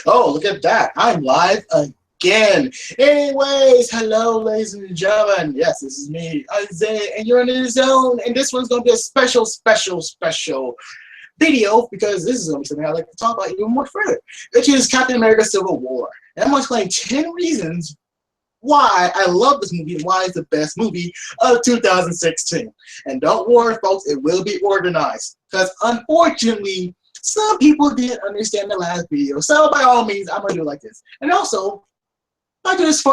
Oh, look at that. I'm live again. Anyways, hello, ladies and gentlemen. Yes, this is me, Isaiah, and you're in the zone. And this one's going to be a special video because this is going to be something I'd like to talk about even more further, which is Captain America Civil War. And I'm going to explain 10 reasons why I love this movie and why it's the best movie of 2016. And don't worry, folks, it will be organized. Because unfortunately, some people didn't understand the last video. So by all means, I'm gonna do it like this. And also, I do this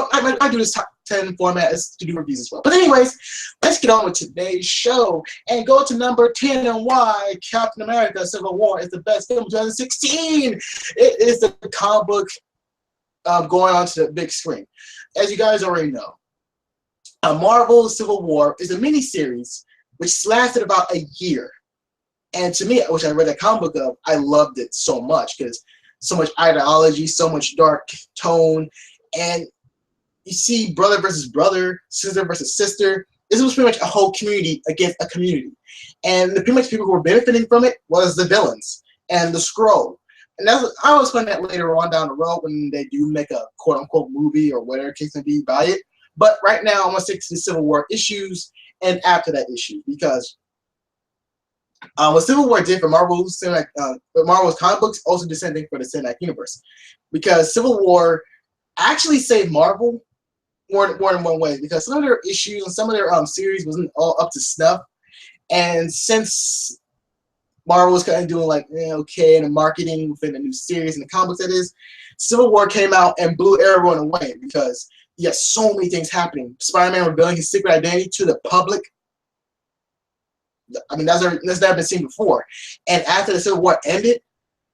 top 10 format as to do reviews as well. But anyways, let's get on with today's show and go to number 10 and why Captain America Civil War is the best film of 2016. It is the comic book going onto the big screen. As you guys already know, Marvel Civil War is a miniseries which lasted about a year. And to me, which I read a comic book of, I loved it so much because so much ideology, so much dark tone, and you see brother versus brother, sister versus sister. This was pretty much a whole community against a community, and the pretty much people who were benefiting from it was the villains and the Skrull. And I will explain that later on down the road when they do make a quote-unquote movie or whatever case may be by it. But right now, I'm going to stick to the Civil War issues and after that issue because what Civil War did for Marvel's comic books also did the same thing for the cinematic universe, because Civil War actually saved Marvel more than one way, because some of their issues and some of their series wasn't all up to snuff, and since Marvel was kind of doing like okay in the marketing within the new series and the comic books, that is, Civil War came out and blew everyone away because you had so many things happening. Spider-Man revealing his secret identity to the public. I mean, that's never been seen before. And after the Civil War ended,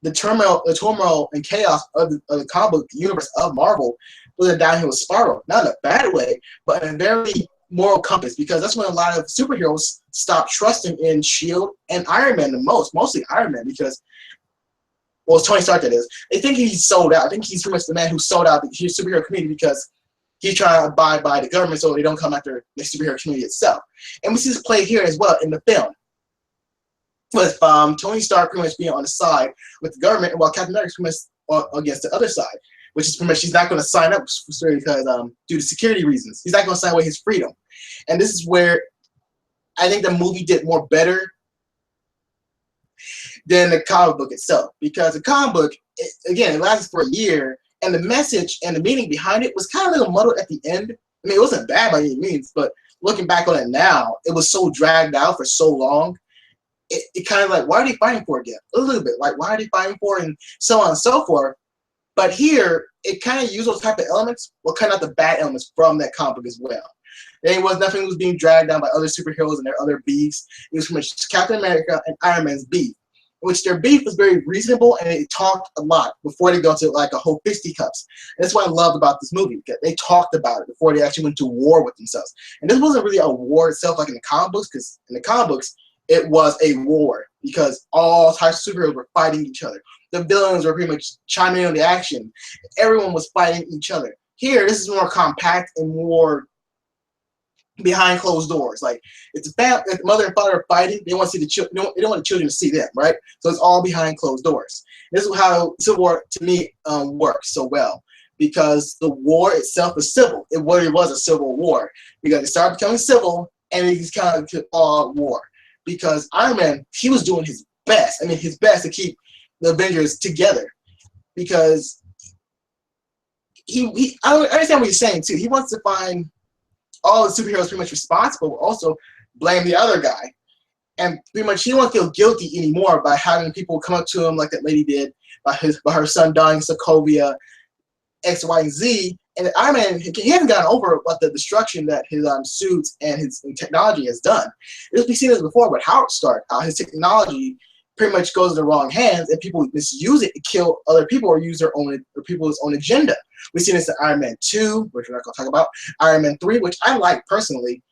the turmoil and chaos of the comic book universe of Marvel was a downhill spiral. Not in a bad way, but in a very moral compass, because that's when a lot of superheroes stopped trusting in S.H.I.E.L.D. and Iron Man the most. Mostly Iron Man, because, well, it's Tony Stark that is. They think he's sold out. I think he's pretty much the man who sold out the superhero community because he's trying to abide by the government so they don't come after the superhero community itself. And we see this play here as well in the film, with Tony Stark pretty much being on the side with the government, while Captain America is pretty much against the other side, which is pretty much he's not going to sign up because due to security reasons. He's not going to sign away his freedom. And this is where I think the movie did more better than the comic book itself, because the comic book, it lasted for a year, and the message and the meaning behind it was kind of a little muddled at the end. I mean, it wasn't bad by any means, but looking back on it now, it was so dragged out for so long. It kind of like, why are they fighting for again? A little bit like, why are they fighting for, and so on and so forth. But here, it kind of used those type of elements, well, kind of the bad elements from that comic book as well. Nothing was being dragged down by other superheroes and their other beefs. It was pretty much Captain America and Iron Man's beef, which their beef was very reasonable, and it talked a lot before they go to like a whole fisticuffs. And that's what I loved about this movie, because they talked about it before they actually went to war with themselves. And this wasn't really a war itself like in the comic books, because in the comic books, it was a war because all types of superheroes were fighting each other. The villains were pretty much chiming in on the action. Everyone was fighting each other. Here, this is more compact and more behind closed doors. Like, if the mother and father are fighting, they want to see the children. They don't want the children to see them, right? So it's all behind closed doors. This is how Civil War, to me, works so well, because the war itself is civil. It really was a civil war, because it started becoming civil, and it's kind of all war. Because Iron Man, he was doing his best. I mean, his best to keep the Avengers together. Because I understand what he's saying too. He wants to find all the superheroes pretty much responsible, but also blame the other guy. And pretty much he don't feel guilty anymore by having people come up to him like that lady did, by her son dying, Sokovia, X, Y, and Z. And Iron Man, he hasn't gotten over what the destruction that his suits and his technology has done. We've seen this before with Howard Stark. His technology pretty much goes in the wrong hands, and people misuse it to kill other people or use people's own agenda. We've seen this in Iron Man 2, which we're not going to talk about. Iron Man 3, which I like personally.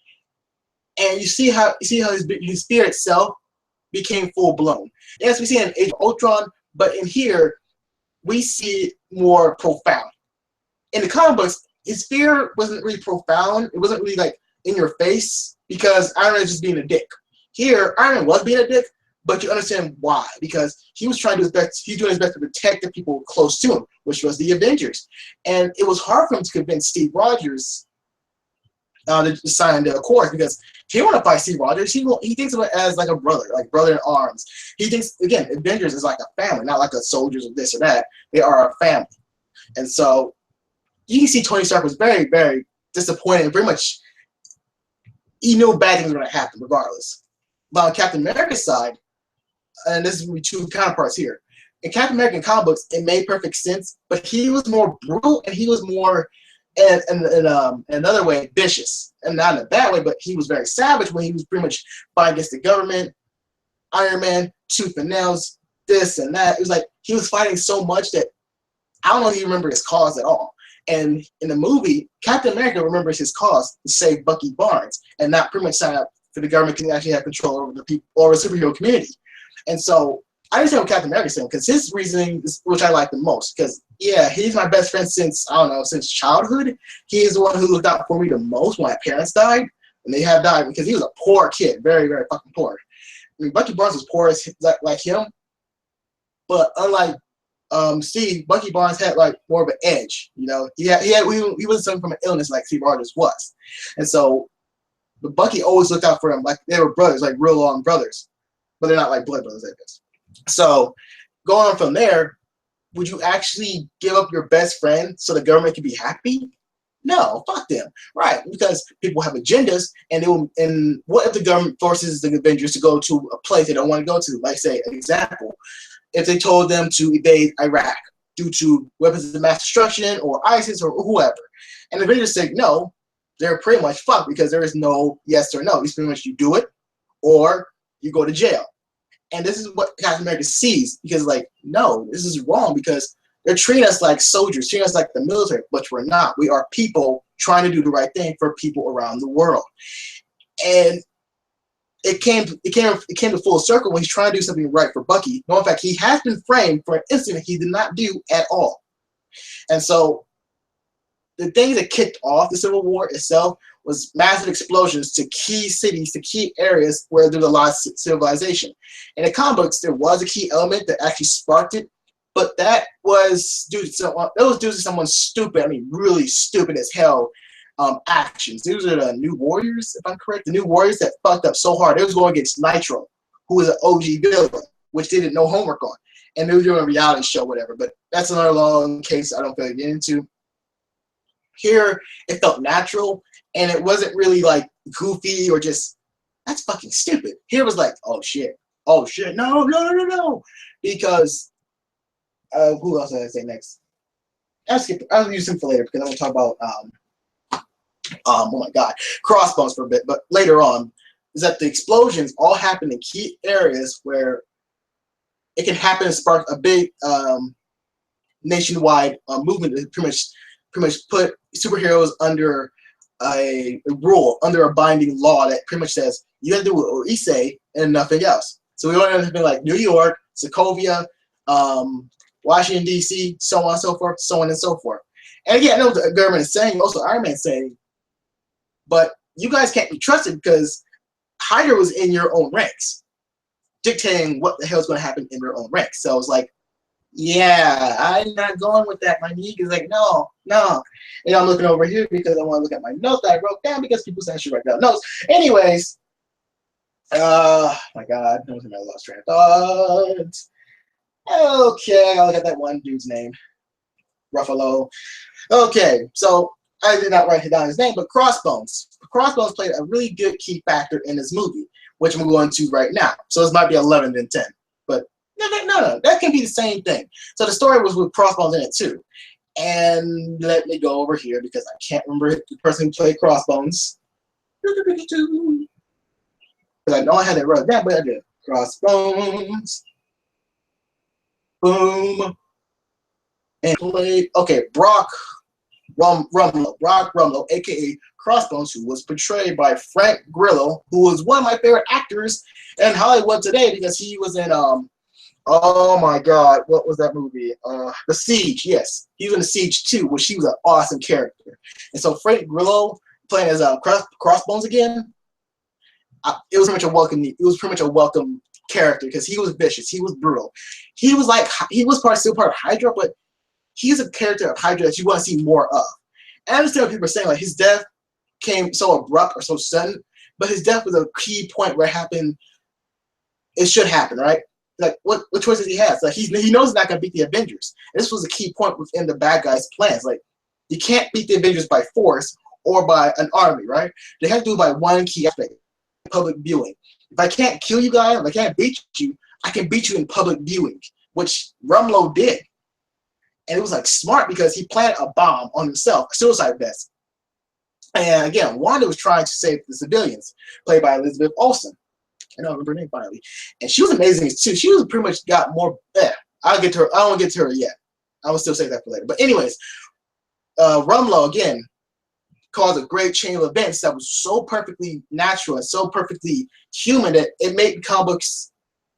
And you see how his fear itself became full blown. Yes, we see it in Age of Ultron, but in here we see it more profound. In the comic books, his fear wasn't really profound. It wasn't really like in your face, because Iron Man is just being a dick. Here, Iron Man was being a dick, but you understand why, because he was trying to do his best. He's doing his best to protect the people close to him, which was the Avengers, and it was hard for him to convince Steve Rogers to sign the Accord because he didn't want to fight Steve Rogers. He thinks of it as like a brother, like brother in arms. He thinks, again, Avengers is like a family, not like a soldiers of this or that. They are a family, and so you can see Tony Stark was very, very disappointed. Very much, he knew bad things were going to happen regardless. But on Captain America's side, and this is going to be two counterparts here. In Captain America comic books, it made perfect sense, but he was more brutal and he was more, in another way, vicious. And not in a bad way, but he was very savage when he was pretty much fighting against the government, Iron Man, tooth and nails, this and that. It was like he was fighting so much that I don't know if he remembered his cause at all. And in the movie, Captain America remembers his cause to save Bucky Barnes and not pretty much sign up for the government can actually have control over the people or the superhero community. And so I understand what Captain America's saying because his reasoning is which I like the most. Because yeah, he's my best friend since I don't know, since childhood. He is the one who looked out for me the most when my parents died, and they have died because he was a poor kid, very, very fucking poor. I mean, Bucky Barnes was poor as like him, but unlike Steve, Bucky Barnes had like more of an edge. You know, he wasn't suffering from an illness like Steve Rogers was, and so but Bucky always looked out for him like they were brothers, like real long brothers. But they're not like blood brothers, I guess. So, going on from there, would you actually give up your best friend so the government can be happy? No, fuck them, right? Because people have agendas, and they will. And what if the government forces the Avengers to go to a place they don't want to go to? Like, say, an example, if they told them to invade Iraq due to weapons of mass destruction or ISIS or whoever, and the Avengers say no, they're pretty much fucked because there is no yes or no. It's pretty much you do it or you go to jail. And this is what Captain America sees because, like, no, this is wrong because they're treating us like soldiers, treating us like the military, but we're not. We are people trying to do the right thing for people around the world. And it came to full circle when he's trying to do something right for Bucky. No, in fact, he has been framed for an incident he did not do at all. And so the thing that kicked off the Civil War itself was massive explosions to key cities, to key areas where there was a lot of civilization. In the comic books, there was a key element that actually sparked it, but that was due to someone stupid, I mean really stupid as hell actions. These are the New Warriors, if I'm correct, the New Warriors that fucked up so hard. They was going against Nitro, who was an OG villain, which they did no homework on. And they were doing a reality show, whatever, but that's another long case I don't feel like get into. Here, it felt natural, and it wasn't really like goofy or just, that's fucking stupid. Here it was like, oh shit, no. Because, who else did I say next? I'll use him for later because I'm going to talk about, oh my god, Crossbones for a bit. But later on, is that the explosions all happen in key areas where it can happen and spark a big nationwide movement that pretty much put superheroes under a rule, under a binding law that pretty much says you have to do what we say and nothing else. So we want to be like New York, Sokovia, Washington D.C., so on and so forth, so on and so forth. And again, I know what the government is saying, also Iron Man is saying, but you guys can't be trusted because Hydra was in your own ranks, dictating what the hell is going to happen in your own ranks. So it's like, yeah, I'm not going with that. My knee is like, no. And I'm looking over here because I want to look at my notes that I wrote down because people say I should write down notes. Anyways, my God, I lost track of thought. Okay, I'll look at that one dude's name, Ruffalo. Okay, so I did not write down his name, but Crossbones. Crossbones played a really good key factor in this movie, which I'm going to right now. So this might be 11 than 10, but no, that can be the same thing. So the story was with Crossbones in it too. And let me go over here because I can't remember the person who played Crossbones. Because I know I had it wrote down, but I did. Crossbones. Boom. And played, okay, Brock Rumlow, aka Crossbones, who was portrayed by Frank Grillo, who was one of my favorite actors in Hollywood today because he was in oh my God, what was that movie? The Siege, yes. He was in The Siege 2, which he was an awesome character. And so Frank Grillo playing as Crossbones again, it was pretty much a welcome character because he was vicious, he was brutal. He was like still part of Hydra, but he's a character of Hydra that you want to see more of. And I understand what people are saying, like his death came so abrupt or so sudden, but his death was a key point where it happened. It should happen, right? Like what choices he has? Like he knows he's not gonna beat the Avengers. And this was a key point within the bad guys' plans. Like you can't beat the Avengers by force or by an army, right? They have to do it by one key aspect: public viewing. If I can't kill you guys, if I can't beat you, I can beat you in public viewing, which Rumlow did. And it was like smart because he planted a bomb on himself, a suicide vest. And again, Wanda was trying to save the civilians, played by Elizabeth Olsen. I don't remember her name finally. And she was amazing too. She was pretty much got more. I'll get to her. I don't want to get to her yet. I will still save that for later. But anyways, Rumlow again caused a great chain of events that was so perfectly natural and so perfectly human that it made the comic books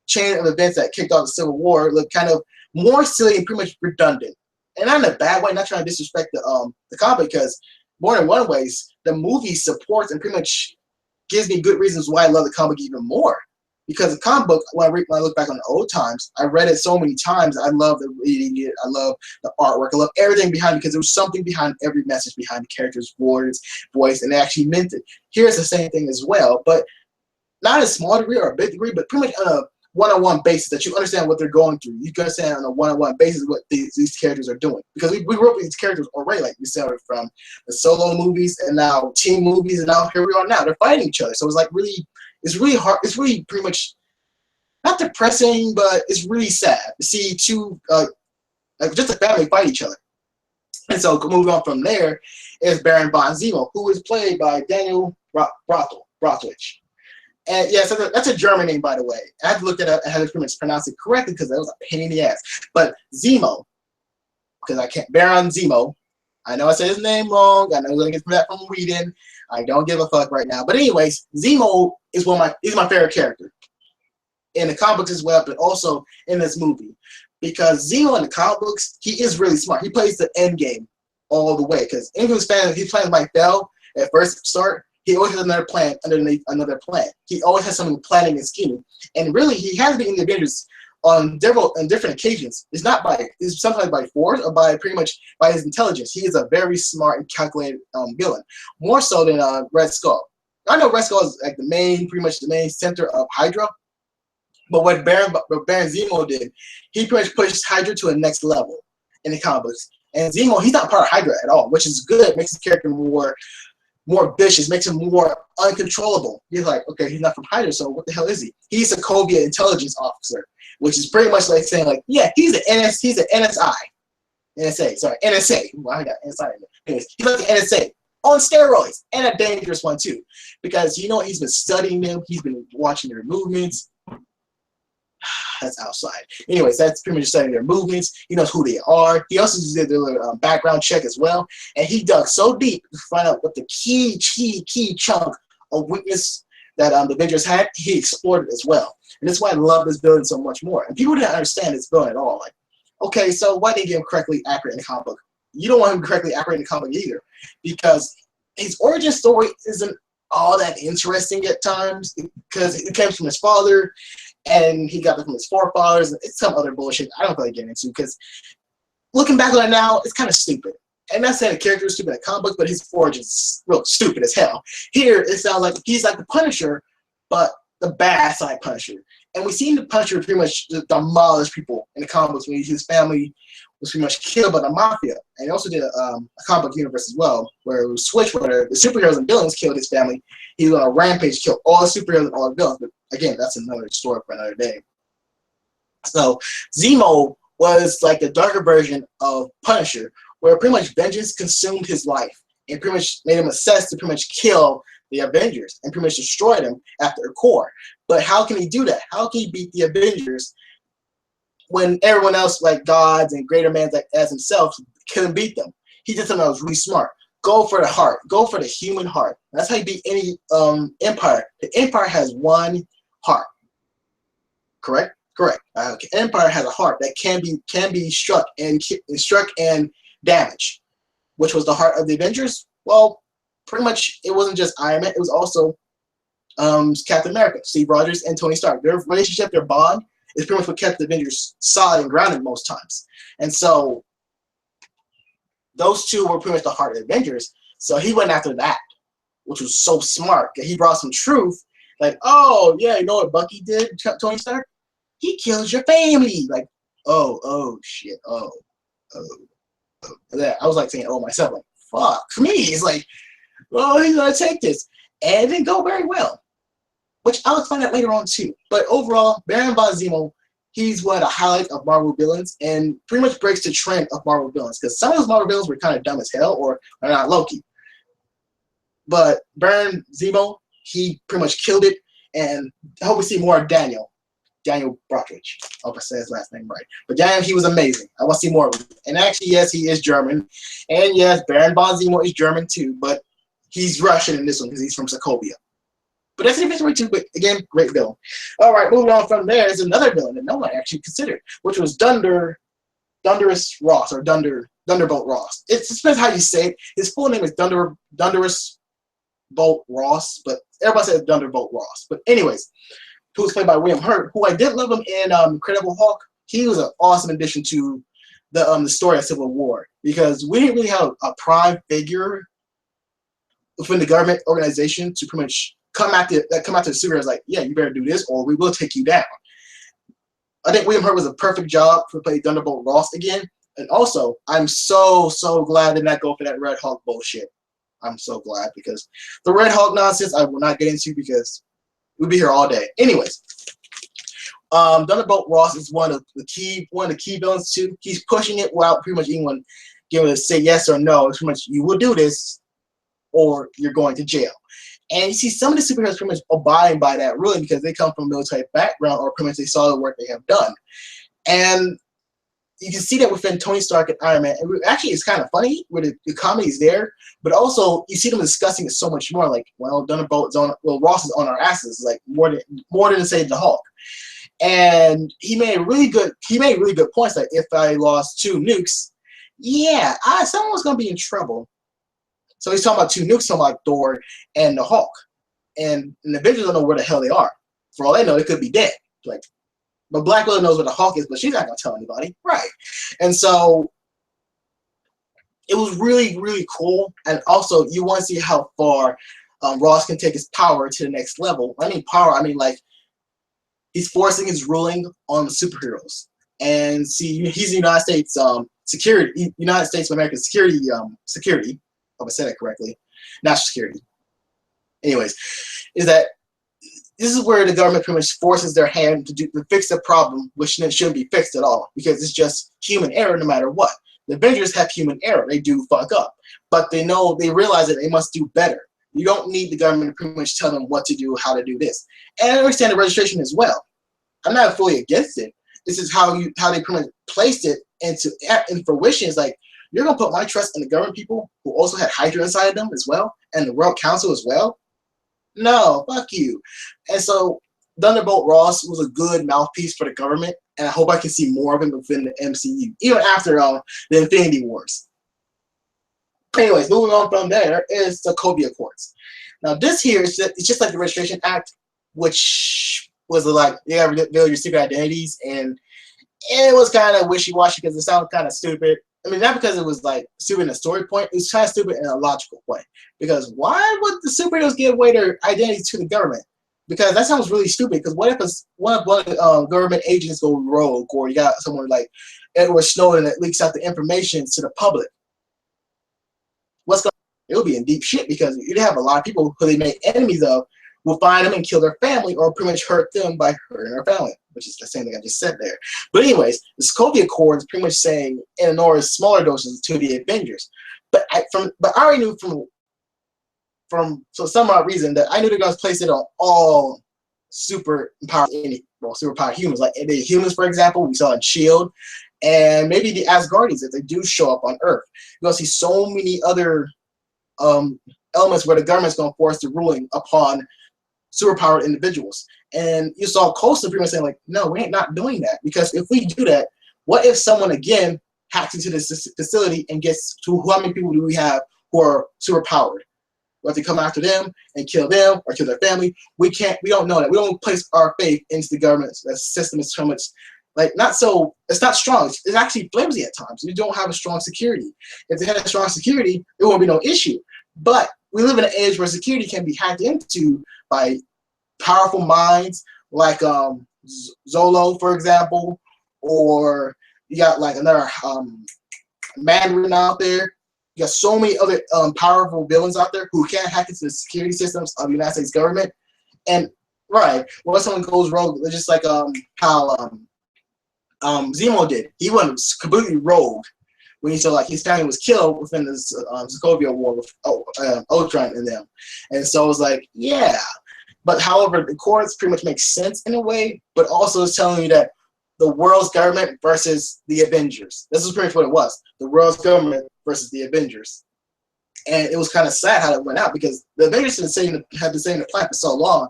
chain of events that kicked off the Civil War look kind of more silly and pretty much redundant. And not in a bad way, not trying to disrespect the comic, because more than one ways, the movie supports and pretty much gives me good reasons why I love the comic even more. Because the comic book, when I look back on the old times, I read it so many times. I love the reading it. I love the artwork. I love everything behind it because there was something behind every message, behind the character's words, voice, and they actually meant it. Here's the same thing as well, but not a small degree or a big degree, but pretty much on a one-on-one basis that you understand what they're going through. You can understand on a one-on-one basis what these characters are doing. Because we grew up with these characters already, like we said, from the solo movies and now team movies, and now here we are now. They're fighting each other. So it's like it's really hard. It's really pretty much not depressing, but it's really sad to see two, like just a family fight each other. And so moving on from there is Baron von Zemo, who is played by Daniel Brockovich. And yeah, so that's a German name, by the way. I had to look it up and had to pretty much pronounce it correctly because that was a pain in the ass. But Zemo, because I can't, Baron Zemo. I know I said his name wrong. I know I'm going to get that from reading. I don't give a fuck right now. But anyways, Zemo is he's my favorite character in the comic books as well, but also in this movie. Because Zemo in the comic books, he is really smart. He plays the end game all the way. Because anyone who's playing, he's playing Mike Bell at first start. He always has another plan underneath another plan. He always has something planning and scheming. And really, he has been in the Avengers on different occasions. It's sometimes by force or by pretty much by his intelligence. He is a very smart and calculated villain, more so than Red Skull. I know Red Skull is like pretty much the main center of Hydra. But what Baron Zemo did, he pretty much pushed Hydra to a next level in the comic books. And Zemo, he's not part of Hydra at all, which is good. It makes his character more vicious, makes him more uncontrollable. He's like, okay, he's not from Hydra, so what the hell is he? He's a Sokovia intelligence officer, which is pretty much like saying, like, yeah, he's an NSA. Well, I got NSI in there. Anyways, he's like an NSA on steroids, and a dangerous one too, because he's been studying them, he's been watching their movements. That's outside. Anyways, that's pretty much studying their movements. He knows who they are. He also did a background check as well. And he dug so deep to find out what the key chunk of weakness that the Avengers had. He explored it as well. And that's why I love this villain so much more. And people didn't understand this villain at all. Like, okay, so why didn't you get him correctly accurate in the comic book? You don't want him correctly accurate in the comic book either. Because his origin story isn't all that interesting at times. Because it comes from his father. And he got it from his forefathers, and it's some other bullshit I don't really get into, because looking back on it now, it's kind of stupid. And not saying the character is stupid in the comic book, but his origin's real stupid as hell. Here, it sounds like he's like the Punisher, but the bad side Punisher. And we've seen the Punisher pretty much demolish people in the comic books when his family was pretty much killed by the Mafia. And he also did a comic book universe as well, where it was switched, where the superheroes and villains killed his family. He was on a rampage, killed all the superheroes and all the villains. But again, that's another story for another day. So Zemo was like the darker version of Punisher, where pretty much vengeance consumed his life and pretty much made him obsessed to pretty much kill the Avengers and pretty much destroy them at their core. But how can he do that? How can he beat the Avengers when everyone else, like gods and greater men like as himself, couldn't beat them? He did something that was really smart. Go for the heart. Go for the human heart. That's how you beat any empire. The empire has one heart. Correct? Correct. Empire has a heart that can be struck and damaged. Which was the heart of the Avengers? Well, pretty much it wasn't just Iron Man. It was also Captain America, Steve Rogers, and Tony Stark. Their relationship, their bond, is pretty much what kept the Avengers solid and grounded most times. And so those two were pretty much the heart of the Avengers. So he went after that, which was so smart. He brought some truth. Like, oh, yeah, you know what Bucky did, Tony Stark? He kills your family. Like, oh, shit, oh. I was like saying, oh, myself, like, fuck me. It's like, well, he's going to take this. And it didn't go very well, which I'll explain that later on, too. But overall, Baron von Zemo, he's one of the highlights of Marvel villains and pretty much breaks the trend of Marvel villains because some of those Marvel villains were kind of dumb as hell or are not Loki. But Baron Zemo, he pretty much killed it, and I hope we see more of Daniel Brockovich. I hope I said his last name right. But Daniel, he was amazing. I want to see more of him. And actually, yes, he is German. And yes, Baron von Zemo is German too, but he's Russian in this one because he's from Sokovia. But that's an different too, but again, great villain. All right, moving on from there is another villain that no one actually considered, which was Thunderous Ross, or Thunderbolt Ross. It depends how you say it. His full name is Thunderous Bolt Ross, but everybody says Thunderbolt Ross. But anyways, who was played by William Hurt, who I did love him in Incredible Hulk. He was an awesome addition to the story of Civil War because we didn't really have a prime figure within the government organization to pretty much come out to the superheroes like, yeah, you better do this or we will take you down. I think William Hurt was a perfect job to play Thunderbolt Ross again. And also, I'm so glad they did not go for that Red Hulk bullshit. I'm so glad because the Red Hulk nonsense I will not get into because we'll be here all day. Anyways, Thunderbolt Ross is one of the key villains too. He's pushing it without pretty much anyone giving a say yes or no. It's pretty much you will do this or you're going to jail. And you see some of the superheroes pretty much abiding by that ruling because they come from a military background or pretty much they saw the work they have done. And you can see that within Tony Stark and Iron Man. And actually, it's kind of funny where the comedy is there, but also you see them discussing it so much more. Like, well, Ross is on our asses, like more than say the Hulk. And he made really good points. Like, if I lost 2 nukes, yeah, someone was gonna be in trouble. So he's talking about 2 nukes, talking about Thor and the Hulk, and the Avengers don't know where the hell they are. For all they know, they could be dead. Like. But Black Widow knows where the Hulk is, but she's not going to tell anybody. Right. And so it was really, really cool. And also, you want to see how far Ross can take his power to the next level. I mean, power, I mean, like, he's forcing his ruling on the superheroes. And see, he's the United States United States of America security, if I said it correctly, national security. Anyways, is that this is where the government pretty much forces their hand to fix the problem, which shouldn't be fixed at all because it's just human error no matter what. The Avengers have human error. They do fuck up. But they realize that they must do better. You don't need the government to pretty much tell them what to do, how to do this. And I understand the registration as well. I'm not fully against it. This is how they pretty much placed it in fruition. It's like, you're going to put my trust in the government people who also had Hydra inside of them as well, and the World Council as well? No, fuck you. And so Thunderbolt Ross was a good mouthpiece for the government, and I hope I can see more of him within the MCU, even after the Infinity Wars. Anyways, moving on from there is the Sokovia Accords. Now, this here is just like the Registration Act, which was like, you gotta reveal your secret identities, and it was kind of wishy-washy because it sounded kind of stupid. I mean, not because it was like stupid in a story point, it was kind of stupid in a logical point. Because why would the superheroes give away their identities to the government? Because that sounds really stupid. Because what if one of government agents go rogue, or you got someone like Edward Snowden that leaks out the information to the public? It'll be in deep shit because you'd have a lot of people who they make enemies of will find them and kill their family or pretty much hurt them by hurting their family, which is the same thing I just said there. But anyways, the Sokovia Accord is pretty much saying in smaller doses to the Avengers. But I already knew from some odd reason that I knew they're going to place it on all superpowered humans. Like the humans, for example, we saw in S.H.I.E.L.D., and maybe the Asgardians if they do show up on Earth. You're going to see so many other elements where the government's going to force the ruling upon superpowered individuals. And you saw Coulson pretty much saying, like, no, we ain't not doing that. Because if we do that, what if someone, again, hacks into this facility and gets to how many people do we have who are superpowered? we have to come after them and kill them or kill their family. We don't know that. We don't place our faith into the government. The system is so much, like, it's not strong. It's actually flimsy at times. We don't have a strong security. If they had a strong security, it won't be no issue. But we live in an age where security can be hacked into by powerful minds like Zolo, for example, or you got like another Mandarin out there. You got so many other powerful villains out there who can't hack into the security systems of the United States government. And when someone goes rogue, just like how Zemo did. He went completely rogue when he saw like his family was killed within the Sokovia War with Ultron and them. And so it was like, yeah. But however, the courts pretty much make sense in a way, but also it's telling you that the world's government versus the Avengers. This is pretty much what it was. The world's government versus the Avengers. And it was kind of sad how it went out because the Avengers had been saying the plan for so long,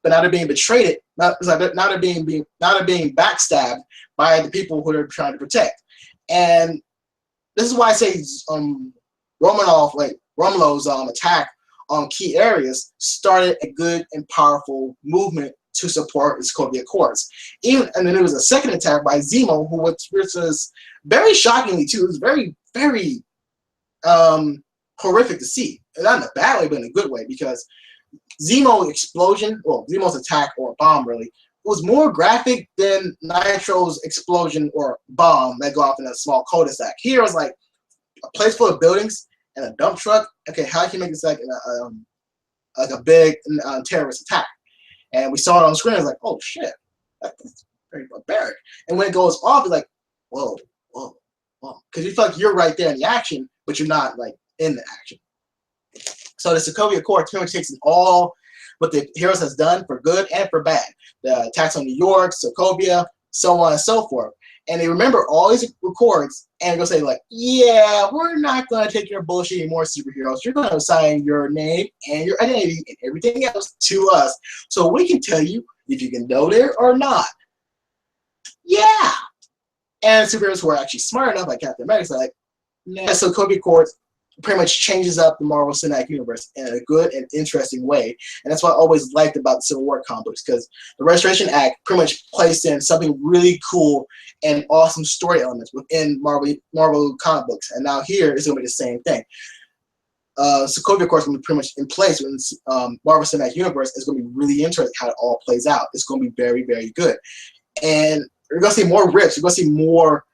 but now they're being betrayed, now they're being backstabbed by the people who they're trying to protect. And this is why I say Romanov's attack on key areas started a good and powerful movement to support the Sokovia Accords. And then there was a second attack by Zemo, which was very shockingly too. It was very, very horrific to see. Not in a bad way, but in a good way, because Zemo's attack or bomb really was more graphic than Nitro's explosion or bomb that go off in a small cul-de-sac. Here it was like a place full of buildings and a dump truck. Okay, how can you make this like a big terrorist attack? And we saw it on the screen. I was like, oh shit, that's very barbaric. And when it goes off, it's like, whoa, whoa, whoa, because you feel like you're right there in the action, but you're not like in the action. So the Sokovia Accord pretty much takes all what the heroes has done for good and for bad. The attacks on New York, Sokovia, so on and so forth. And they remember all these records and go say like, yeah, we're not going to take your bullshit anymore, superheroes. You're going to assign your name and your identity and everything else to us so we can tell you if you can go there or not. Yeah. And superheroes who are actually smart enough, like Captain America, like, nah. So Sokovia Accords pretty much changes up the Marvel Cinematic Universe in a good and interesting way. And that's what I always liked about the Civil War comics, because the Restoration Act pretty much placed in something really cool and awesome story elements within Marvel comic books. And now here it's going to be the same thing. Sokovia Accords is going to be pretty much in place when Marvel Cinematic Universe is going to be really interesting how it all plays out. It's going to be very, very good. And you're going to see more rips. You're going to see more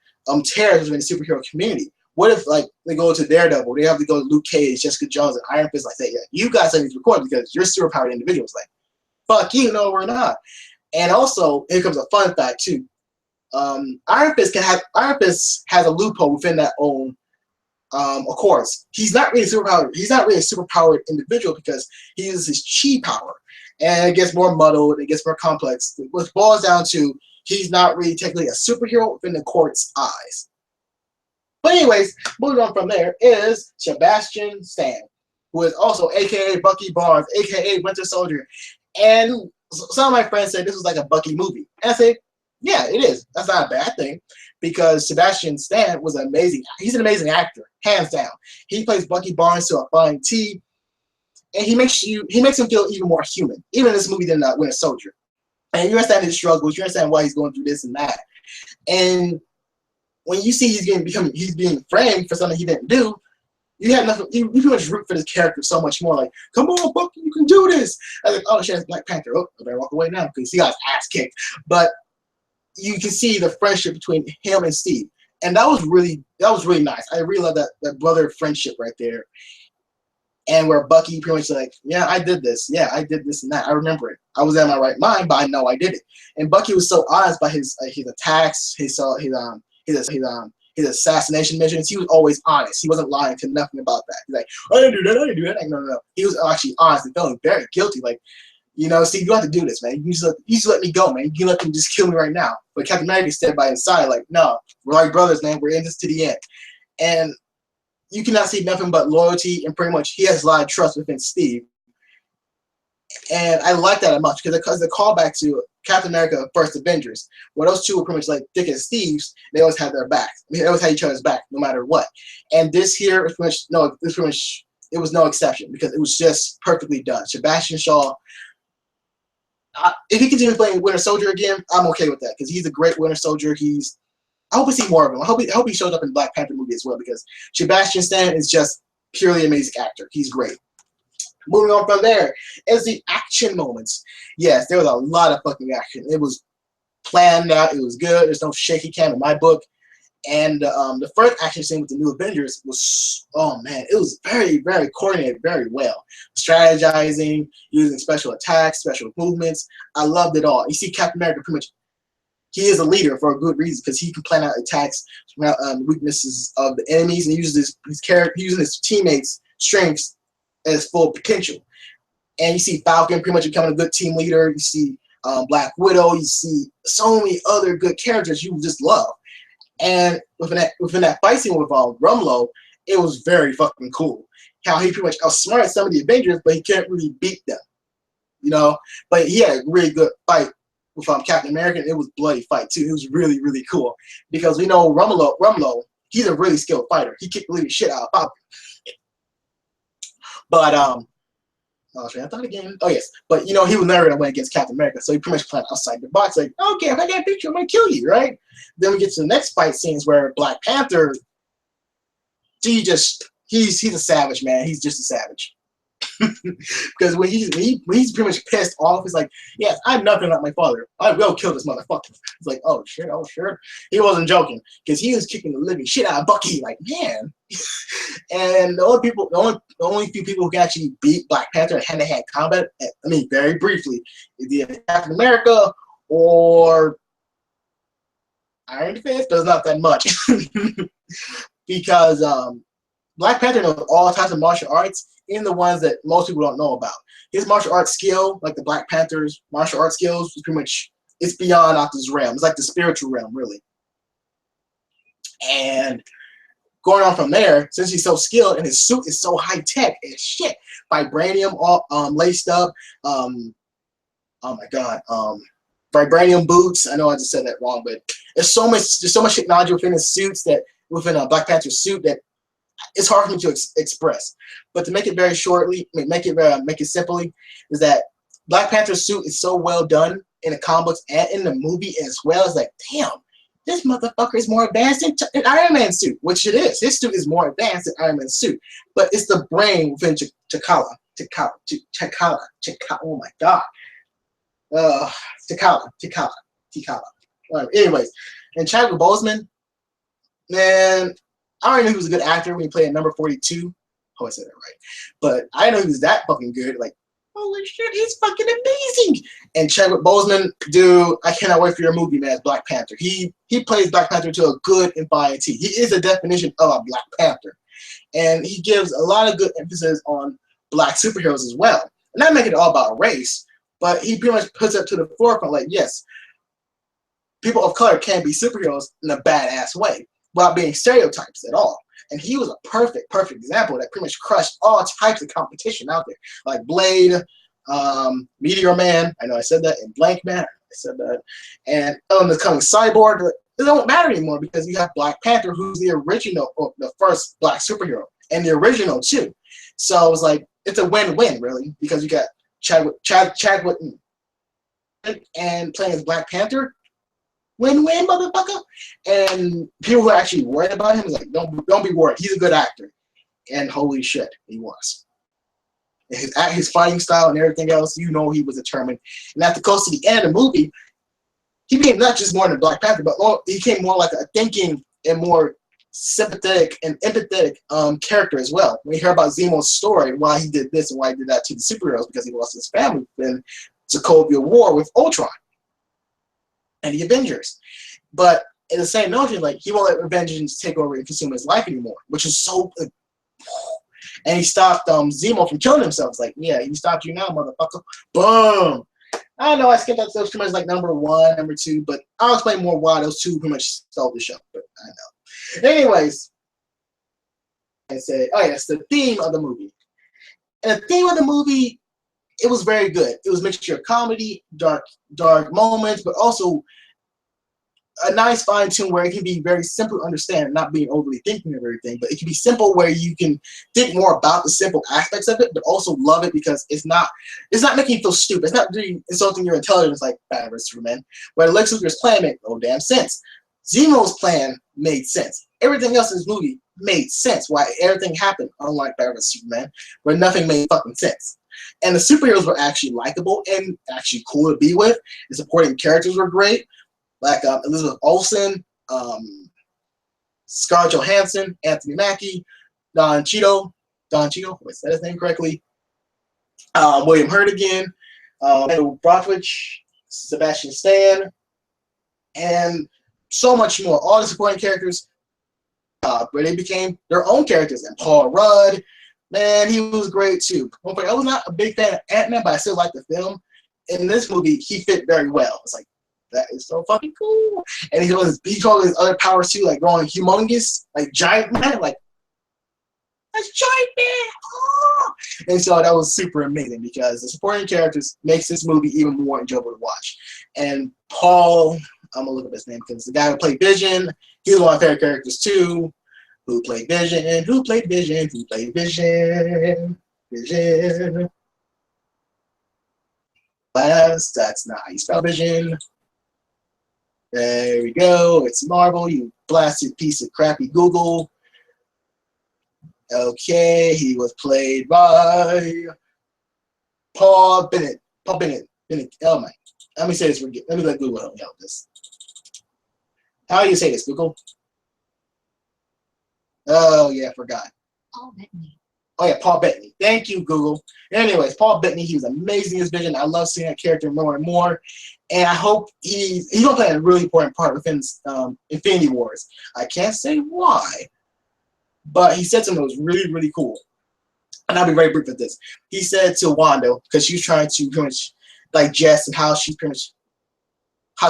tears within the superhero community. What if, like, they go to Daredevil, they have to go to Luke Cage, Jessica Jones, and Iron Fist, like, say, yeah, you guys need to record because you're superpowered individuals. Like, fuck you, no, we're not. And also, here comes a fun fact, too. Iron Fist has a loophole within that own Accords. He's not really superpowered. He's not really a superpowered individual because he uses his chi power. And it gets more muddled, it gets more complex. What boils down to, he's not really technically a superhero within the Court's eyes. But anyways, moving on from there is Sebastian Stan, who is also a.k.a. Bucky Barnes, a.k.a. Winter Soldier. And some of my friends said this was like a Bucky movie. And I say, yeah, it is. That's not a bad thing, because Sebastian Stan was amazing. He's an amazing actor, hands down. He plays Bucky Barnes to a fine T, and he makes him feel even more human, even in this movie than Winter Soldier. And you understand his struggles, you understand why he's going through this and that. And when you see he's being framed for something he didn't do, you have nothing. You pretty much root for this character so much more. Like, come on, Bucky, you can do this. I was like, oh shit, it's Black Panther. Oh, I better walk away now because he got his ass kicked. But you can see the friendship between him and Steve, and that was really nice. I really love that brother friendship right there. And where Bucky pretty much like, yeah, I did this. Yeah, I did this and that. I remember it. I was in my right mind, but I know I did it. And Bucky was so honest by his attacks, his assassination missions. He was always honest. He wasn't lying to nothing about that. He's like, I didn't do that. I didn't do that. Like, no. He was actually honest and feeling very guilty. Like, you know, Steve, you have to do this, man. You just let me go, man. You can let them just kill me right now. But Captain America stayed by his side, like, no, we're like brothers, man. We're in this to the end. And you cannot see nothing but loyalty, and pretty much he has a lot of trust within Steve. And I like that much because the callback to Captain America First Avengers, where those two were pretty much like Dick and Steve's, they always had their backs. I mean, they always had each other's back no matter what. And this here is pretty much it was no exception because it was just perfectly done. Sebastian Shaw, if he continues playing Winter Soldier again, I'm okay with that because he's a great Winter Soldier. I hope we see more of him. I hope he shows up in the Black Panther movie as well because Sebastian Stan is just purely amazing actor. He's great. Moving on from there is the action moments. Yes, there was a lot of fucking action. It was planned out. It was good. There's no shaky cam in my book. And the first action scene with the New Avengers was, oh man, it was very, very coordinated, very well. Strategizing, using special attacks, special movements. I loved it all. You see Captain America pretty much, he is a leader for a good reason because he can plan out attacks, weaknesses of the enemies, and he uses his character, using his teammates' strengths as full potential. And you see Falcon pretty much becoming a good team leader. You see Black Widow. You see so many other good characters you just love. And within that fight scene with Rumlow, it was very fucking cool. How he pretty much outsmarted some of the Avengers, but he can't really beat them. You know? But he had a really good fight with Captain America. It was a bloody fight too. It was really, really cool. Because we know Rumlow, he's a really skilled fighter. He kicked the living shit out of Falcon. But oh shit, I thought again. Oh yes. But you know, he was never gonna win against Captain America, so he pretty much played outside the box, like, okay, if I get a picture, I'm gonna kill you, right? Then we get to the next fight scenes where Black Panther, he's a savage, man. He's just a savage. Because when he's pretty much pissed off, he's like, yes, I'm nothing like my father. I will kill this motherfucker. It's like, oh shit. He wasn't joking because he was kicking the living shit out of Bucky. Like, man. And the only few people who can actually beat Black Panther in hand-to-hand combat, I mean, very briefly, is either Captain America or Iron Fist. Does not that much because Black Panther knows all types of martial arts, even the ones that most people don't know about. His martial arts skill, like the Black Panther's martial arts skills, is pretty much, it's beyond out this realm. It's like the spiritual realm, really. And going on from there, since he's so skilled and his suit is so high tech as shit, vibranium all laced up. Oh my god, vibranium boots. I know I just said that wrong, but there's so much technology within his suits, that within a Black Panther suit, that it's hard for me to express. But to make it very shortly, make it simply, is that Black Panther's suit is so well done in the comic books and in the movie as well. It's like, damn, this motherfucker is more advanced than Iron Man's suit, which it is. His suit is more advanced than Iron Man's suit. But it's the brain within T'Challa. Oh my god. T'Challa. Anyways, and Chadwick Boseman, man, I already knew he was a good actor when he played number 42. Oh, I said that right. But I didn't know he was that fucking good. Like, holy shit, he's fucking amazing. And Chadwick Boseman, dude, I cannot wait for your movie, man, as Black Panther. He plays Black Panther to a good and fine T. He is a definition of a Black Panther. And he gives a lot of good emphasis on Black superheroes as well. And not making it all about race, but he pretty much puts it to the forefront, like, yes, people of color can be superheroes in a badass way without being stereotypes at all. And he was a perfect example that pretty much crushed all types of competition out there. Like Blade, Meteor Man, I know I said that, and Blank Man, I said that. And the coming Cyborg, it don't matter anymore because you have Black Panther, who's the original, or the first Black superhero, and the original too. So it's like, it's a win-win really, because you got Chadwick and playing as Black Panther, win-win, motherfucker. And people who are actually worried about him is like, don't be worried. He's a good actor. And holy shit, he was. And his fighting style and everything else, you know, he was determined. And after close to the end of the movie, he became not just more than Black Panther, but he became more like a thinking and more sympathetic and empathetic character as well. When you hear about Zemo's story, why he did this and why he did that to the superheroes, because he lost his family in Sokovia War with Ultron and the Avengers. But in the same notion, like, he won't let Avengers take over and consume his life anymore, which is so. And he stopped Zemo from killing himself. It's like, yeah, he stopped you now, motherfucker. Boom. I know I skipped out those pretty much like number 1, number 2, but I'll explain more why those two pretty much stole the show. But I know. Anyways, I say, oh yes, the theme of the movie. And the theme of the movie, it was very good. It was a mixture of comedy, dark moments, but also a nice fine tune where it can be very simple to understand, not being overly thinking of everything, but it can be simple where you can think more about the simple aspects of it, but also love it because it's not making you feel stupid. It's not doing insulting your intelligence like Batman vs Superman, where Lex Luthor's plan made no damn sense. Zemo's plan made sense. Everything else in this movie made sense. Why everything happened, unlike Batman vs Superman, where nothing made fucking sense. And the superheroes were actually likable and actually cool to be with. The supporting characters were great. Like Elizabeth Olsen, Scarlett Johansson, Anthony Mackie, Don Cheadle, if I said his name correctly, William Hurt again, Andrew Brockovich, Sebastian Stan, and so much more. All the supporting characters, where they became their own characters. And Paul Rudd, man, he was great too. I was not a big fan of Ant-Man, but I still liked the film. In this movie, he fit very well. It's like, that is so fucking cool. And he called his other powers too, like going humongous, like giant man, like that's giant man. Oh! And so that was super amazing because the supporting characters makes this movie even more enjoyable to watch. And Paul, I'm gonna look up his name because the guy who played Vision, he was one of my favorite characters too. Who played Vision? Who played Vision? Who played Vision? Vision. That's not how you spell Vision. There we go. It's Marvel, you blasted piece of crappy Google. Okay, he was played by Paul Bennett. Paul Bennett. Oh my. Let me say this. Let me let Google help me out with this. How do you say this, Google? Oh yeah, I forgot. Paul Bettany. Oh yeah, Paul Bettany. Thank you, Google. Anyways, Paul Bettany, he was amazing as Vision. I love seeing that character more and more. And I hope he's gonna play a really important part within Infinity Wars. I can't say why, but he said something that was really, really cool. And I'll be very brief with this. He said to Wanda, because she was trying to pretty much digest and how she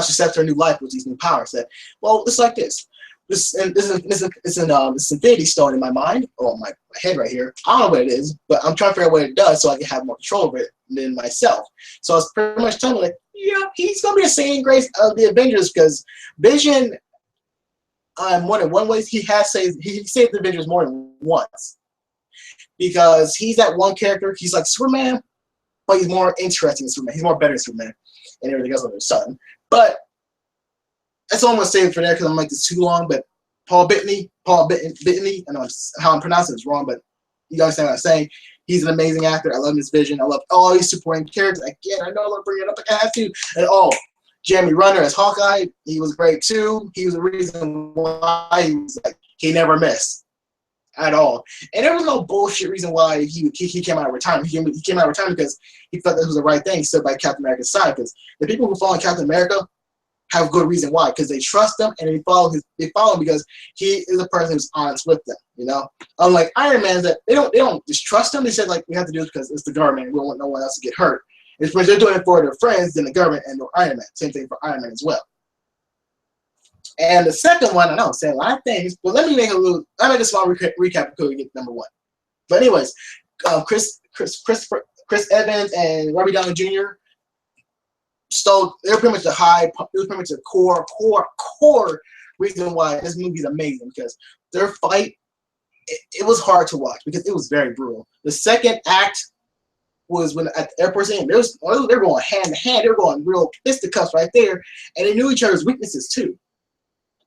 sets her new life with these new powers. Said, well, it's like this. This Infinity Stone in my mind, or my head right here. I don't know what it is, but I'm trying to figure out what it does so I can have more control over it than myself. So I was pretty much telling me, like, yeah, he's gonna be a saving grace of the Avengers because Vision, more than one way, he saved the Avengers more than once. Because he's that one character, he's like Superman, but he's more interesting than Superman. He's more better than Superman and everything else under the sun. But that's all I'm gonna say for that because I'm like this too long. But Paul Bettany, I know how I'm pronouncing this wrong, but you understand what I'm saying. He's an amazing actor. I love his vision. I love all these supporting characters. Again, I know I love bringing it up. I have to. And Jeremy Renner as Hawkeye, he was great too. He was the reason why he never missed at all. And there was no bullshit reason why he came out of retirement. He came out of retirement because he felt that was the right thing. He stood by Captain America's side because the people who follow Captain America have good reason why, because they trust him and they follow him because he is a person who's honest with them, you know. Unlike Iron Man, that they don't just trust him. They said like we have to do it because it's the government. We don't want no one else to get hurt. It's when they're doing it for their friends, then the government and Iron Man. Same thing for Iron Man as well. And the second one, I know I'm saying a lot of things, but let me make a small recap before we get to number one. But anyways, Chris Evans and Robert Downey Jr. They're pretty much the core reason why this movie is amazing, because their fight, it was hard to watch because it was very brutal. The second act was when at the airport scene, they're going hand to hand, they're going real fisticuffs right there, and they knew each other's weaknesses too.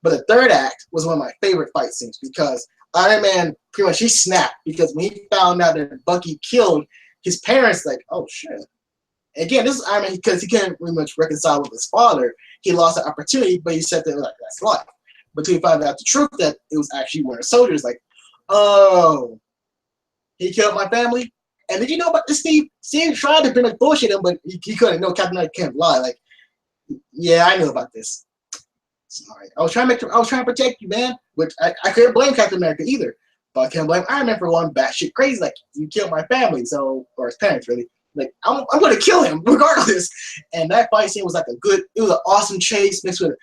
But the third act was one of my favorite fight scenes because Iron Man pretty much he snapped because when he found out that Bucky killed his parents, like, oh shit. Again, this is Iron Man because he couldn't pretty much reconcile with his father. He lost the opportunity, but he said that like that's life. But until he found out the truth that it was actually Winter Soldier, it's like, oh, he killed my family. And did you know about this, Steve? Steve tried to pretty much bullshit him, but he couldn't. No, Captain America can't lie. Like, yeah, I knew about this. Sorry, I was trying to protect you, man. Which I couldn't blame Captain America either, but I can't blame Iron Man for one batshit crazy. Like, you killed my family, or his parents really. Like, I'm gonna kill him regardless. And that fight scene was like it was an awesome chase mixed with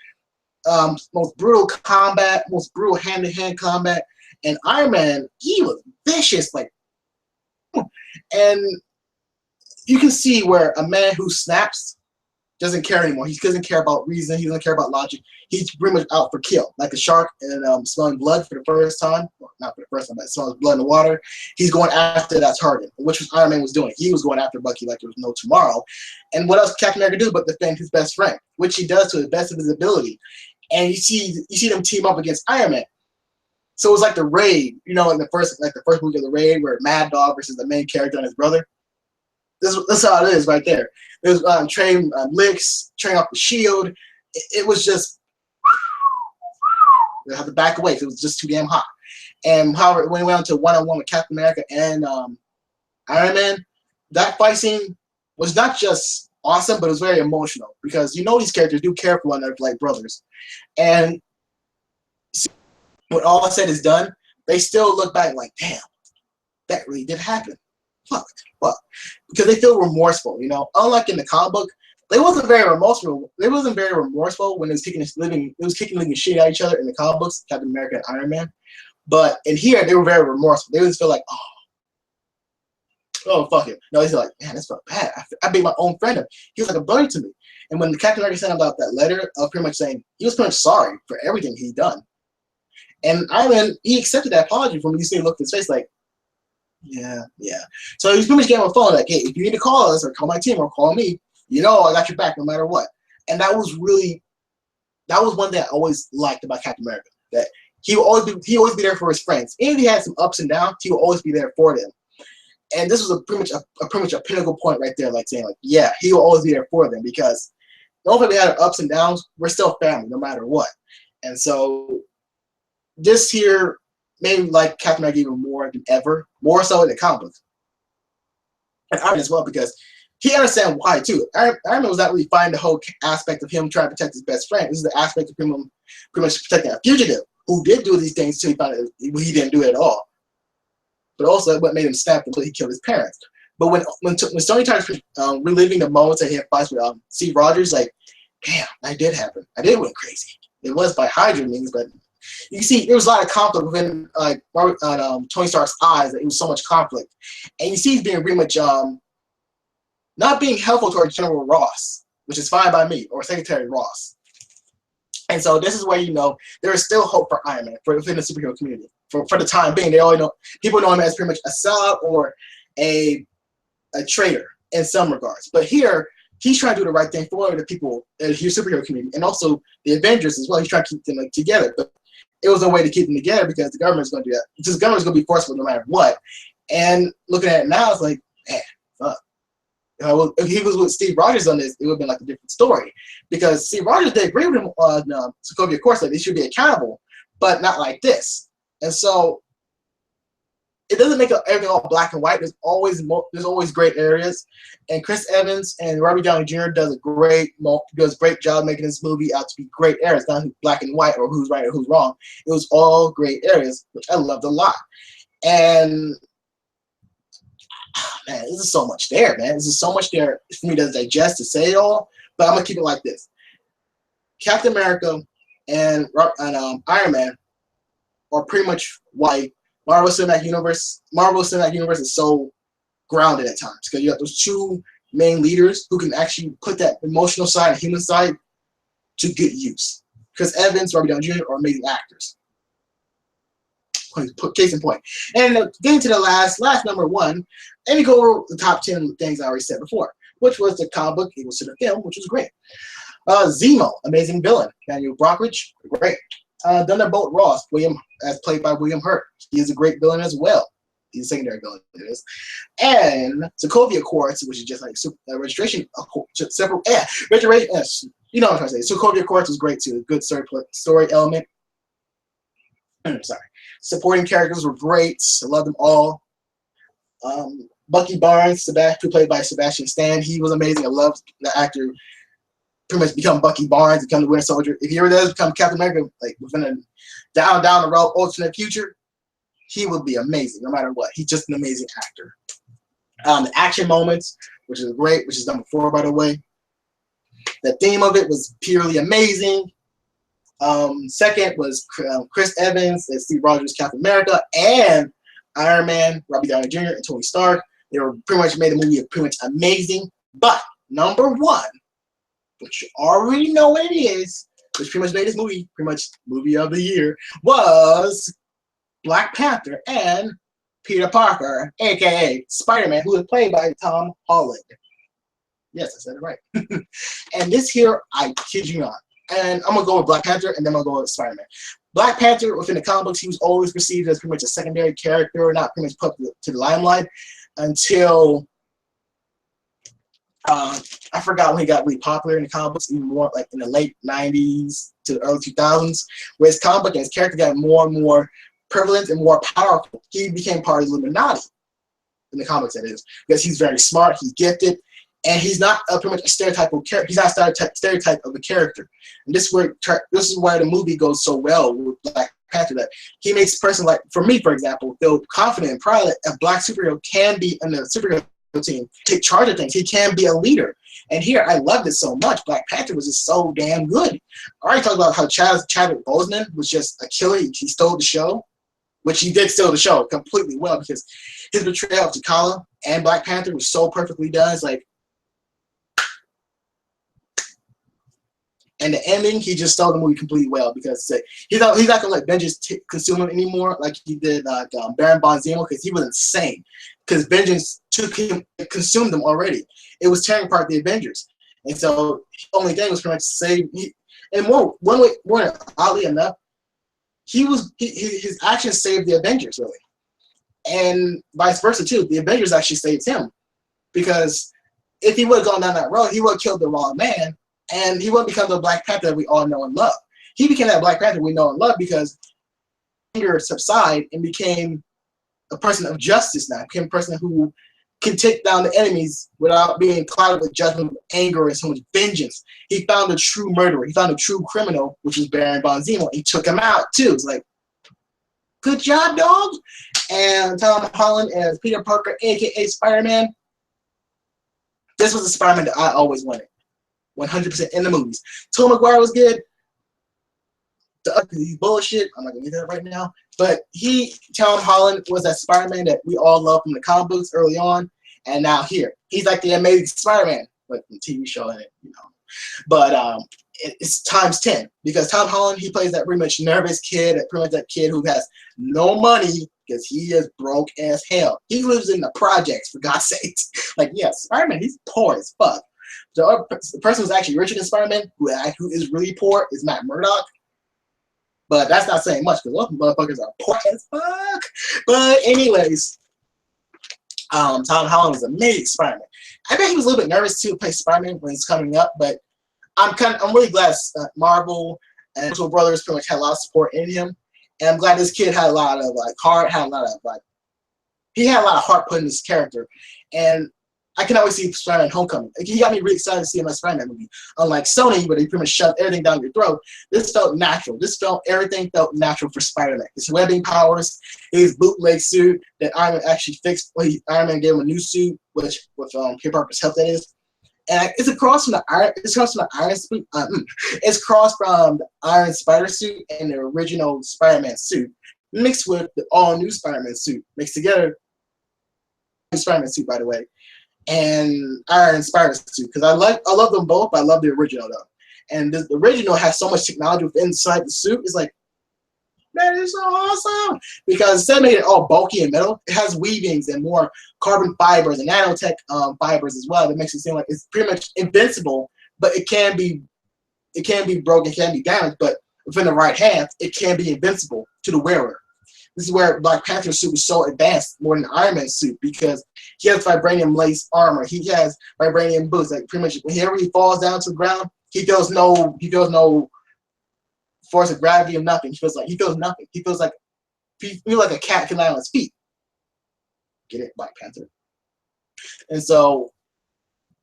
most brutal combat, most brutal hand-to-hand combat. And Iron Man, he was vicious, like, and you can see where a man who snaps doesn't care anymore. He doesn't care about reason. He doesn't care about logic. He's pretty much out for kill, like the shark and smelling blood for the first time. Well, not for the first time, but smelling blood in the water. He's going after that target, which was Iron Man was doing. He was going after Bucky like there was no tomorrow. And what else can Captain America do but defend his best friend, which he does to the best of his ability. And you see them team up against Iron Man. So it was like the Raid, you know, in the first movie of the Raid, where Mad Dog versus the main character and his brother. That's how it is right there. There's train licks, train off the shield. It was just they had to back away because it was just too damn hot. And however, when it went on to one-on-one with Captain America and Iron Man, that fight scene was not just awesome, but it was very emotional because you know these characters do care for one another like brothers. And when all said is done, they still look back like, damn, that really did happen. Fuck. Because they feel remorseful, you know. Unlike in the comic book, they wasn't very remorseful. They wasn't very remorseful when it was kicking living shit at each other in the comic books, Captain America and Iron Man. But in here, they were very remorseful. They just feel like, oh, fuck it. No, they feel like, man, this felt bad. I made my own friend up. He was like a brother to me. And when the Captain America sent out that letter of pretty much saying he was pretty much sorry for everything he'd done. And Iron Man, he accepted that apology from me. You see him look at his face like, yeah. So he was pretty much getting on the phone like, hey, if you need to call us or call my team or call me, you know I got your back no matter what. And that was one thing I always liked about Captain America, that he would always be there for his friends. And if he had some ups and downs, he would always be there for them. And this was pretty much a pinnacle point right there, like saying like, yeah, he will always be there for them because no matter we had our ups and downs, we're still family no matter what. And so this here made me like Captain America even more than ever, more so in the comic book. And Iron Man as well, because he understands why too. Iron Man was not really finding the whole aspect of him trying to protect his best friend. This is the aspect of him pretty much protecting a fugitive who did do these things till he found out he didn't do it at all. But also what made him snap until he killed his parents. But when Tony started reliving the moments that he had fights with Steve Rogers, like, damn, that did happen. I did went crazy. It was by Hydra means, but you see, there was a lot of conflict within Tony Stark's eyes. That it was so much conflict, and you see he's being pretty much not being helpful towards General Ross, which is fine by me, or Secretary Ross. And so this is where you know there is still hope for Iron Man within the superhero community. For the time being, they all know people know him as pretty much a sellout or a traitor in some regards. But here, he's trying to do the right thing for the people in his superhero community, and also the Avengers as well. He's trying to keep them together. But it was a way to keep them together because the government's going to do that. Because the government's going to be forceful no matter what. And looking at it now, it's like, man, fuck. If he was with Steve Rogers on this, it would have been like a different story. Because Steve Rogers did agree with him on Sokovia Accords that they should be accountable, but not like this. And so it doesn't make everything all black and white. There's always great areas, and Chris Evans and Robert Downey Jr. does a great job making this movie out to be great areas, not black and white or who's right or who's wrong. It was all great areas, which I loved a lot. And man, this is so much there, man. This is so much there for me to digest to say it all. But I'm gonna keep it like this: Captain America and Iron Man are pretty much white. Marvel Cinematic Universe is so grounded at times because you have those two main leaders who can actually put that emotional side and human side to good use. Chris Evans, Robert Downey Jr. are amazing actors. Case in point. And getting to the last number one, and we go over the top 10 things I already said before, which was the comic book equals to the film, which was great. Zemo, amazing villain. Daniel Brockridge, great. Thunderbolt Ross, as played by William Hurt. He is a great villain as well. He's a secondary villain. It is. And Sokovia Accords, which is just like registration. You know what I'm trying to say. Sokovia Accords was great too. Good story element. Sorry. Supporting characters were great. I love them all. Bucky Barnes, who played by Sebastian Stan, he was amazing. I love the actor. Pretty much become Bucky Barnes, become the Winter Soldier. If he ever does become Captain America, like within a down the road alternate future, he would be amazing no matter what. He's just an amazing actor. The action moments, which is great, which is number 4 by the way. The theme of it was purely amazing. Second was Chris Evans and Steve Rogers, Captain America, and Iron Man, Robert Downey Jr. and Tony Stark. They were pretty much made the movie pretty much amazing. But number 1 which you already know what it is, which pretty much made this movie, pretty much movie of the year, was Black Panther and Peter Parker, aka Spider-Man, who was played by Tom Holland. Yes, I said it right. And this here, I kid you not. And I'm gonna go with Black Panther, and then I'm gonna go with Spider-Man. Black Panther, within the comic books, he was always perceived as pretty much a secondary character, not pretty much put to the limelight until I forgot when he got really popular in the comic books, even more like in the late 90s to the early 2000s, where his comic book and his character got more and more prevalent and more powerful. He became part of the Illuminati in the comics, that is, because he's very smart, he's gifted, and he's not pretty much a stereotypical character. He's not a stereotype of a character. And this is why the movie goes so well with Black Panther, that he makes a person like, for me, for example, feel confident and proud that a black superhero can be in the superhero team, take charge of things. He can be a leader. And here, I loved it so much. Black Panther was just so damn good. I already talked about how Chadwick Boseman was just a killer. He stole the show, which he did steal the show completely well, because his portrayal of T'Challa and Black Panther was so perfectly done. It's like, and the ending, he just stole the movie completely well, because he's not gonna let vengeance consume him anymore like he did Baron von Zemo, because he was insane. Because vengeance consumed him already. It was tearing apart the Avengers, and so the only thing was pretty much to save. And more oddly enough, his actions saved the Avengers really, and vice versa too. The Avengers actually saved him, because if he would have gone down that road, he would have killed the wrong man. And he wouldn't become the Black Panther that we all know and love. He became that Black Panther we know and love because anger subsided and became a person of justice now. Became a person who can take down the enemies without being clouded with judgment, anger, and so much vengeance. He found a true murderer. He found a true criminal, which was Baron von Zemo. He took him out too. It's like, good job, dog. And Tom Holland as Peter Parker, aka Spider-Man. This was the Spider-Man that I always wanted. 100% in the movies. Tobey Maguire was good. He's bullshit. I'm not gonna get that right now. But Tom Holland was that Spider-Man that we all love from the comic books early on, and now here he's like the Amazing Spider-Man, but the TV show in it, you know. But it's times 10, because Tom Holland, he plays that pretty much nervous kid, pretty much that kid who has no money because he is broke as hell. He lives in the projects, for God's sakes. Like, yeah, Spider-Man, he's poor as fuck. The person who's actually richer than Spider-Man, who is really poor, is Matt Murdock. But that's not saying much, because those motherfuckers are poor as fuck. But anyways, Tom Holland was amazing Spider-Man. I bet he was a little bit nervous too to play Spider-Man when he's coming up, but I'm really glad Marvel and Russo Brothers pretty much had a lot of support in him, and I'm glad this kid had a lot of heart, he had a lot of heart put in his character, and I can always see Spider-Man Homecoming. He got me really excited to see him as Spider-Man movie. Unlike Sony, where they pretty much shoved everything down your throat, this felt natural. Everything felt natural for Spider-Man. His webbing powers, his bootleg suit that Iron Man actually fixed. Iron Man gave him a new suit, which with Peter Parker's help, that is. And it's a cross from the Iron Spider suit and the original Spider-Man suit, mixed with the all-new Spider-Man suit, mixed together. Spider-Man suit, by the way. And Iron Spider suit, because I love them both, but I love the original though. And the original has so much technology within inside the suit. It's like, man, it's so awesome, because instead of making it all bulky and metal, it has weavings and more carbon fibers and nanotech fibers as well. That makes it seem like it's pretty much invincible, but it can be broken, it can be damaged, but within the right hands, it can be invincible to the wearer. This is where Black Panther's suit was so advanced, more than Iron Man's suit, because he has vibranium lace armor. He has vibranium boots. Like pretty much whenever he falls down to the ground, he feels no force of gravity or nothing. He feels nothing. He feels like a cat can lie on his feet. Get it, Black Panther. And so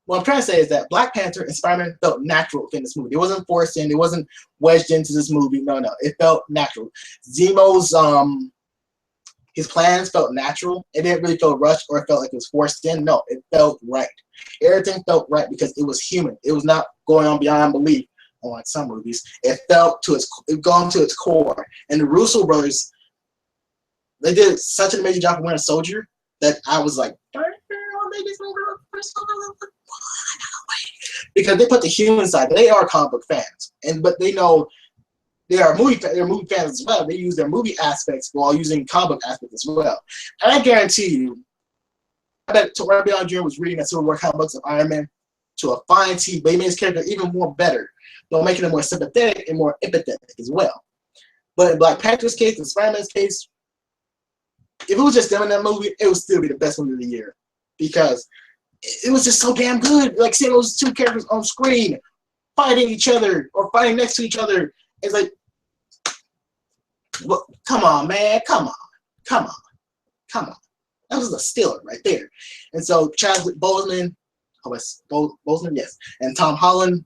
what I'm trying to say is that Black Panther and Spider-Man felt natural within this movie. It wasn't forced in. It wasn't wedged into this movie. No. It felt natural. Zemo's his plans felt natural. It didn't really feel rushed or it felt like it was forced in. No, it felt right. Everything felt right because it was human. It was not going on beyond belief, unlike some movies. It felt gone to its core. And the Russo brothers, they did such an amazing job of Winter Soldier that I was like, because they put the human side. They are comic book fans, but they know they're movie fans as well. They use their movie aspects while using comic book aspects as well. And I guarantee you, I bet Robert Downey Jr. was reading the Civil War comic books of Iron Man to a fine tee, but he made his character even more better, while making him more sympathetic and more empathetic as well. But in Black Panther's case, in Spider-Man's case, if it was just them in that movie, it would still be the best movie of the year, because it was just so damn good. Like seeing those two characters on screen fighting each other or fighting next to each other. It's like, well, come on, man, come on. That was a stealer right there. And so Chadwick Boseman, Boseman, yes, and Tom Holland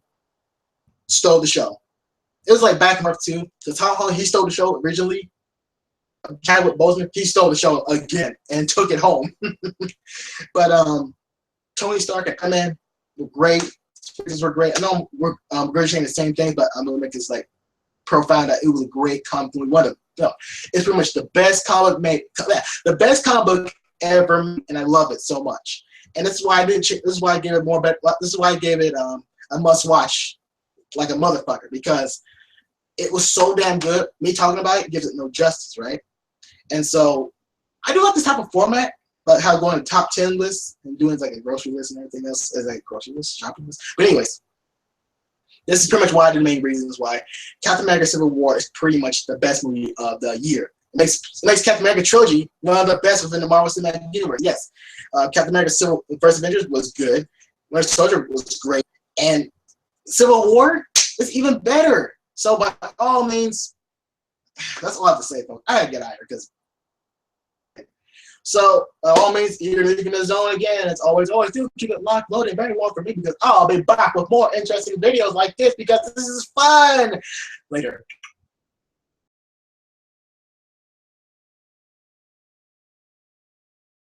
stole the show. It was like back and forth too. So Tom Holland, he stole the show originally. Chadwick Boseman, he stole the show again and took it home. But Tony Stark and Iron Man were great. Pictures were great. I know we're regurgitating the same thing, but I'm gonna make this like profound that it was a great comic book. It's pretty much the best comic book ever, and I love it so much. And this is why I didn't. This is why I gave it more. This is why I gave it a must watch, like a motherfucker, because it was so damn good. Me talking about it gives it no justice, right? And so I do like this type of format, but how going to top 10 lists and doing like a grocery list and everything else is like grocery list, shopping list. But anyways, this is pretty much one of the main reasons why Captain America: Civil War is pretty much the best movie of the year. It makes Captain America trilogy one of the best within the Marvel Cinematic Universe. Yes, Captain America: First Avengers was good. Winter Soldier was great, and Civil War is even better. So by all means, that's all I have to say, folks. I gotta get out of here because. So, by all means, you're leaving the zone again. As always do keep it locked, loaded, very well for me, because I'll be back with more interesting videos like this because this is fun. Later.